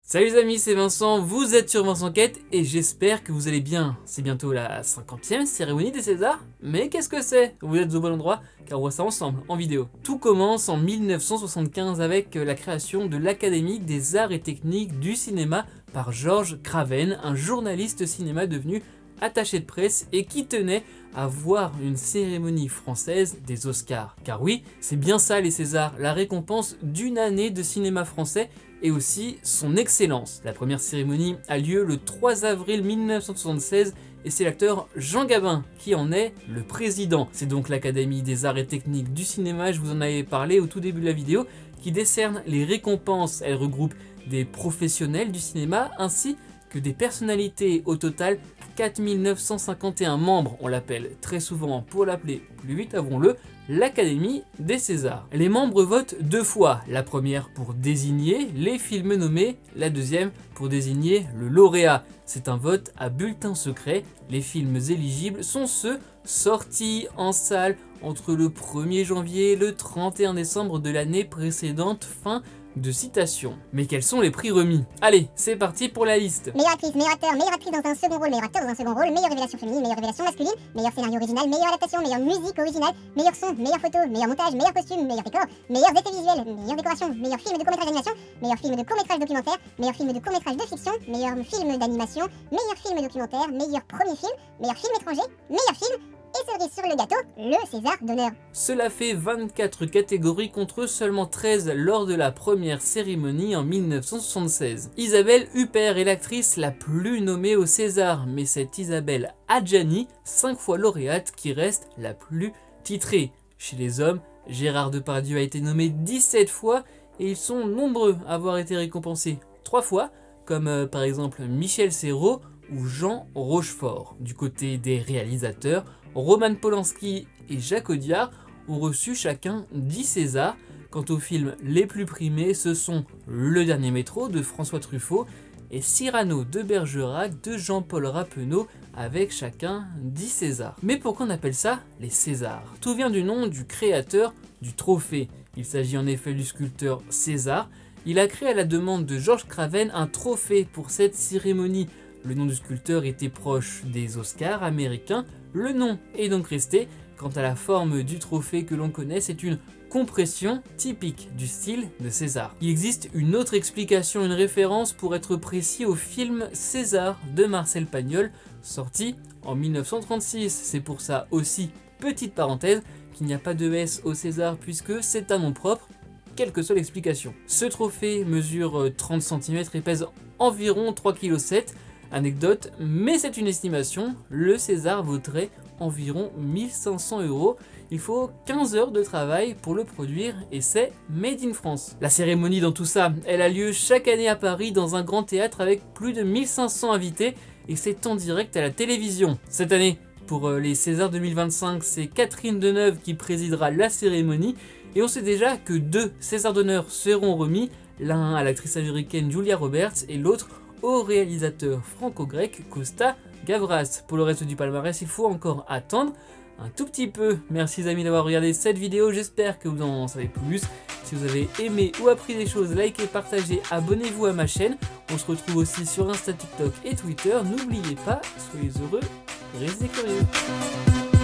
Salut les amis, c'est Vincent, vous êtes sur Vincent Quête et j'espère que vous allez bien. C'est bientôt la 50e cérémonie des Césars, mais qu'est-ce que c'est? Vous êtes au bon endroit car on voit ça ensemble en vidéo. Tout commence en 1975 avec la création de l'Académie des Arts et Techniques du Cinéma par Georges Craven, un journaliste cinéma devenu attaché de presse et qui tenait à voir une cérémonie française des Oscars. Car oui, c'est bien ça les Césars, la récompense d'une année de cinéma français et aussi son excellence. La première cérémonie a lieu le 3 avril 1976 et c'est l'acteur Jean Gabin qui en est le président. C'est donc l'Académie des Arts et Techniques du Cinéma, je vous en avais parlé au tout début de la vidéo, qui décerne les récompenses. Elle regroupe des professionnels du cinéma ainsi que des personnalités. Au total 4951 membres, on l'appelle très souvent, pour l'appeler plus vite avouons-le, l'Académie des Césars. Les membres votent deux fois, la première pour désigner les films nommés, la deuxième pour désigner le lauréat. C'est un vote à bulletin secret, les films éligibles sont ceux sortis en salle entre le 1er janvier et le 31 décembre de l'année précédente, fin de citation. Mais quels sont les prix remis? Allez, c'est parti pour la liste. Meilleure actrice, meilleur acteur, meilleure actrice dans un second rôle, meilleur acteur dans un second rôle, meilleure révélation féminine, meilleure révélation masculine, meilleur scénario original, meilleure adaptation, meilleure musique originale, meilleur son, meilleure photo, meilleur montage, meilleur costume, meilleur décor, meilleurs effets visuels, meilleure décoration, meilleur film de court-métrage d'animation, meilleur film de court-métrage documentaire, meilleur film de court-métrage de fiction, meilleur film d'animation, meilleur film documentaire, meilleur premier film, meilleur film étranger, meilleur film. Et cerise sur le gâteau, le César d'honneur. Cela fait 24 catégories contre seulement 13 lors de la première cérémonie en 1976. Isabelle Huppert est l'actrice la plus nommée au César, mais c'est Isabelle Adjani, 5 fois lauréate, qui reste la plus titrée. Chez les hommes, Gérard Depardieu a été nommé 17 fois et ils sont nombreux à avoir été récompensés 3 fois, comme par exemple Michel Serrault ou Jean Rochefort. Du côté des réalisateurs, Roman Polanski et Jacques Audiard ont reçu chacun 10 Césars. Quant aux films les plus primés, ce sont Le Dernier Métro de François Truffaut et Cyrano de Bergerac de Jean-Paul Rappeneau avec chacun 10 Césars. Mais pourquoi on appelle ça les Césars? Tout vient du nom du créateur du trophée. Il s'agit en effet du sculpteur César. Il a créé à la demande de Georges Craven un trophée pour cette cérémonie. Le nom du sculpteur était proche des Oscars américains. Le nom est donc resté. Quant à la forme du trophée que l'on connaît, c'est une compression typique du style de César. Il existe une autre explication, une référence pour être précis au film César de Marcel Pagnol, sorti en 1936. C'est pour ça aussi, petite parenthèse, qu'il n'y a pas de S au César puisque c'est un nom propre, quelle que soit l'explication. Ce trophée mesure 30 cm et pèse environ 3,7 kg. Anecdote, mais c'est une estimation, le César vaudrait environ 1500 €. Il faut 15 heures de travail pour le produire et c'est made in France. La cérémonie dans tout ça, elle a lieu chaque année à Paris dans un grand théâtre avec plus de 1500 invités et c'est en direct à la télévision. Cette année, pour les Césars 2025, c'est Catherine Deneuve qui présidera la cérémonie et on sait déjà que 2 Césars d'honneur seront remis, l'un à l'actrice américaine Julia Roberts et l'autre au réalisateur franco-grec Costa Gavras. Pour le reste du palmarès, il faut encore attendre un tout petit peu. Merci les amis d'avoir regardé cette vidéo, j'espère que vous en savez plus. Si vous avez aimé ou appris des choses, likez, partagez, abonnez-vous à ma chaîne. On se retrouve aussi sur Insta, TikTok et Twitter. N'oubliez pas, soyez heureux, restez curieux.